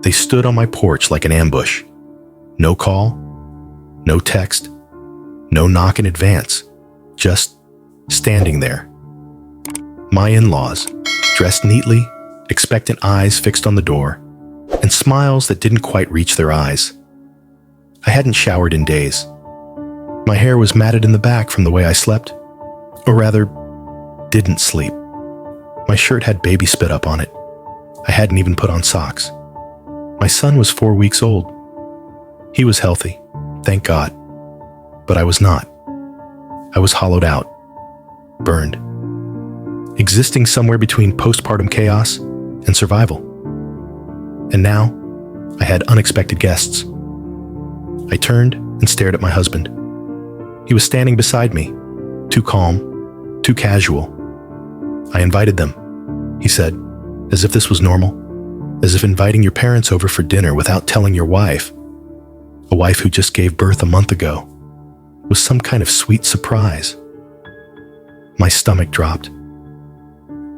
They stood on my porch like an ambush. No call, no text, no knock in advance, just standing there. My in-laws, dressed neatly, expectant eyes fixed on the door, and smiles that didn't quite reach their eyes. I hadn't showered in days. My hair was matted in the back from the way I slept, or rather, didn't sleep. My shirt had baby spit up on it. I hadn't even put on socks. My son was 4 weeks old. He was healthy, thank God. But I was not. I was hollowed out, burned, existing somewhere between postpartum chaos and survival. And now, I had unexpected guests. I turned and stared at my husband. He was standing beside me, too calm, too casual. I invited them, he said, as if this was normal, as if inviting your parents over for dinner without telling your wife, a wife who just gave birth a month ago, was some kind of sweet surprise. My stomach dropped.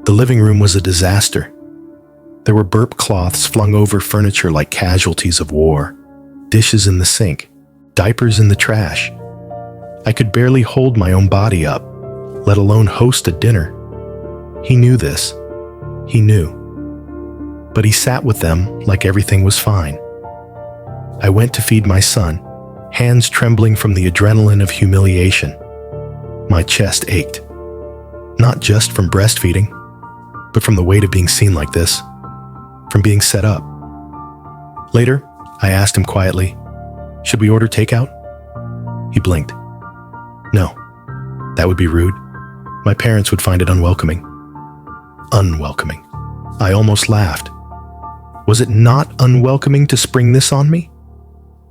The living room was a disaster. There were burp cloths flung over furniture like casualties of war, dishes in the sink, diapers in the trash. I could barely hold my own body up, let alone host a dinner. He knew this. He knew. But he sat with them like everything was fine. I went to feed my son, hands trembling from the adrenaline of humiliation. My chest ached. Not just from breastfeeding, but from the weight of being seen like this, from being set up. Later, I asked him quietly, "Should we order takeout?" He blinked. No, that would be rude. My parents would find it unwelcoming. Unwelcoming. I almost laughed. Was it not unwelcoming to spring this on me?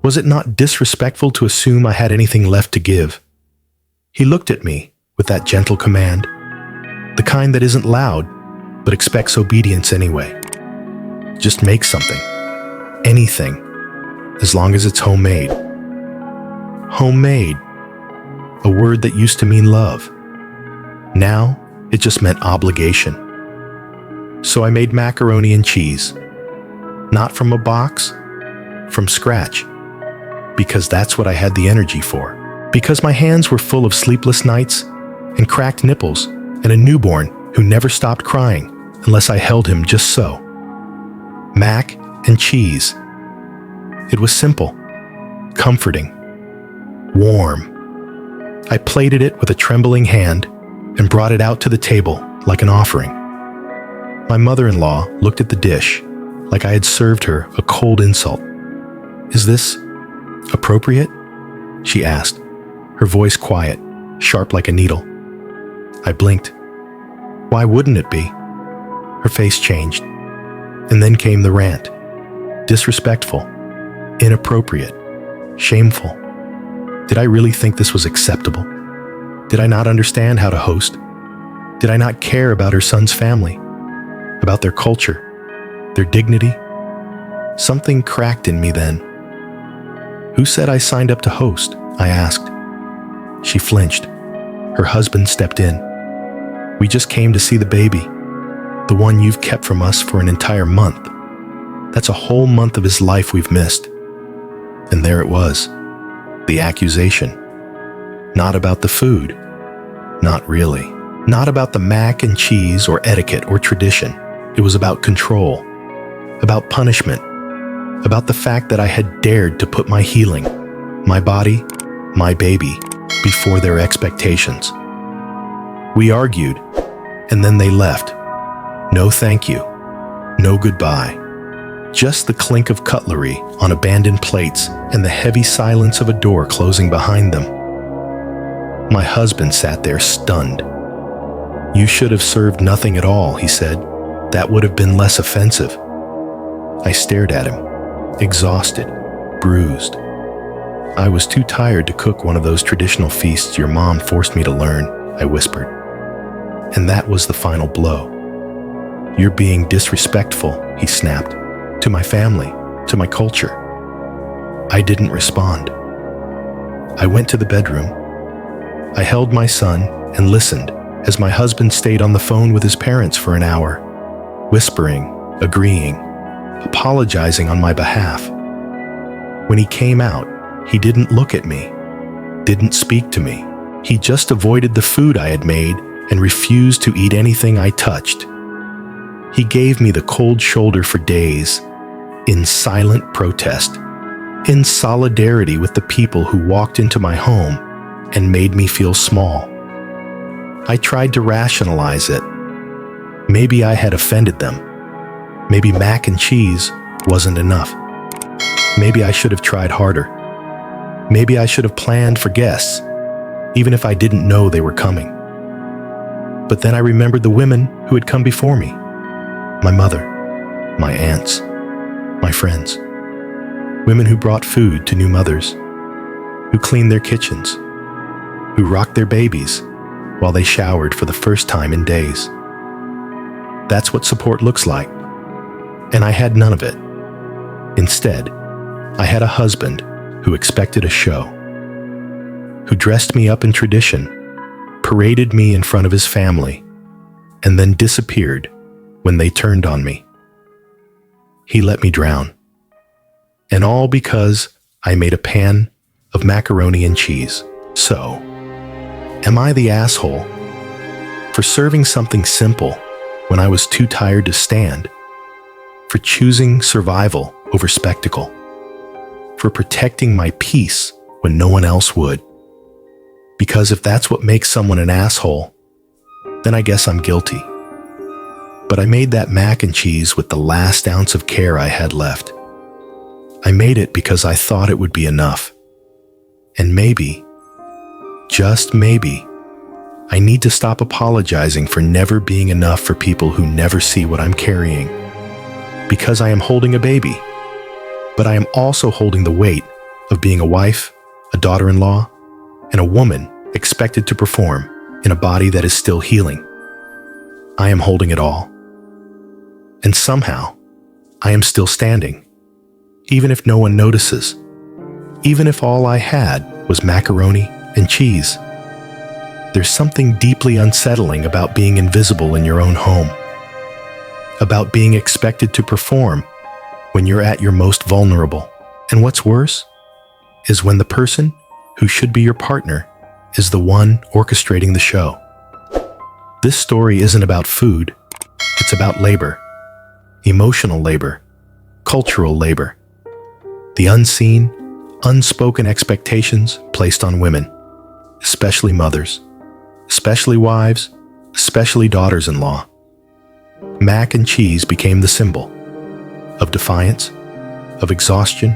Was it not disrespectful to assume I had anything left to give? He looked at me with that gentle command, the kind that isn't loud, but expects obedience anyway. Just make something. Anything. As long as it's homemade. Homemade. A word that used to mean love. Now, it just meant obligation. So I made macaroni and cheese. Not from a box, from scratch. Because that's what I had the energy for. Because my hands were full of sleepless nights and cracked nipples and a newborn who never stopped crying unless I held him just so. Mac and cheese. It was simple, comforting, warm. I plated it with a trembling hand and brought it out to the table like an offering. My mother-in-law looked at the dish like I had served her a cold insult. "Is this appropriate?" she asked, her voice quiet, sharp like a needle. I blinked. Why wouldn't it be? Her face changed. And then came the rant. Disrespectful, inappropriate, shameful. Did I really think this was acceptable? Did I not understand how to host? Did I not care about her son's family? About their culture? Their dignity? Something cracked in me then. "Who said I signed up to host?" I asked. She flinched. Her husband stepped in. "We just came to see the baby, the one you've kept from us for an entire month. That's a whole month of his life we've missed." And there it was, the accusation. Not about the food. Not really. Not about the mac and cheese or etiquette or tradition. It was about control, about punishment, about the fact that I had dared to put my healing, my body, my baby, before their expectations. We argued, and then they left. No thank you, no goodbye. Just the clink of cutlery on abandoned plates and the heavy silence of a door closing behind them. My husband sat there stunned. "You should have served nothing at all," he said. "That would have been less offensive." I stared at him, exhausted, bruised. "I was too tired to cook one of those traditional feasts your mom forced me to learn," I whispered. And that was the final blow. "You're being disrespectful," he snapped, "to my family, to my culture." I didn't respond. I went to the bedroom. I held my son and listened as my husband stayed on the phone with his parents for an hour, whispering, agreeing, apologizing on my behalf. When he came out, he didn't look at me, didn't speak to me. He just avoided the food I had made and refused to eat anything I touched. He gave me the cold shoulder for days, in silent protest, in solidarity with the people who walked into my home and made me feel small. I tried to rationalize it. Maybe I had offended them. Maybe mac and cheese wasn't enough. Maybe I should have tried harder. Maybe I should have planned for guests, even if I didn't know they were coming. But then I remembered the women who had come before me. My mother, my aunts, my friends. Women who brought food to new mothers, who cleaned their kitchens, who rocked their babies while they showered for the first time in days. That's what support looks like. And I had none of it. Instead, I had a husband who expected a show, who dressed me up in tradition, paraded me in front of his family, and then disappeared when they turned on me. He let me drown. And all because I made a pan of macaroni and cheese. So, am I the asshole for serving something simple when I was too tired to stand? For choosing survival over spectacle? For protecting my peace when no one else would? Because if that's what makes someone an asshole, then I guess I'm guilty. But I made that mac and cheese with the last ounce of care I had left. I made it because I thought it would be enough. And maybe, just maybe, I need to stop apologizing for never being enough for people who never see what I'm carrying. Because I am holding a baby, but I am also holding the weight of being a wife, a daughter-in-law, and a woman expected to perform in a body that is still healing. I am holding it all. And somehow, I am still standing, even if no one notices, even if all I had was macaroni and cheese. There's something deeply unsettling about being invisible in your own home, about being expected to perform when you're at your most vulnerable. And what's worse is when the person who should be your partner is the one orchestrating the show. This story isn't about food, it's about labor, emotional labor, cultural labor, the unseen, unspoken expectations placed on women, especially mothers, especially wives, especially daughters-in-law. Mac and cheese became the symbol of defiance, of exhaustion,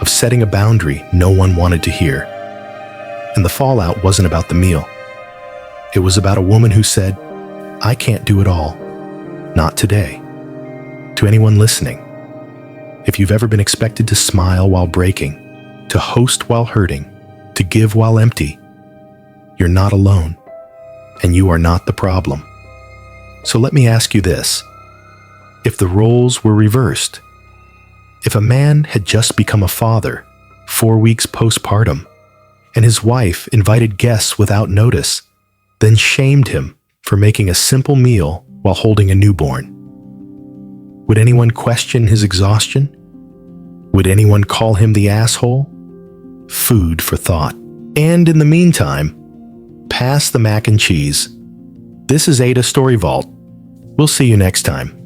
of setting a boundary no one wanted to hear. And the fallout wasn't about the meal. It was about a woman who said, "I can't do it all. Not today." To anyone listening, if you've ever been expected to smile while breaking, to host while hurting, to give while empty, you're not alone, and you are not the problem. So let me ask you this. If the roles were reversed, if a man had just become a father 4 weeks postpartum, and his wife invited guests without notice, then shamed him for making a simple meal while holding a newborn, would anyone question his exhaustion? Would anyone call him the asshole? Food for thought. And in the meantime, pass the mac and cheese. This is AITA Story Vault. We'll see you next time.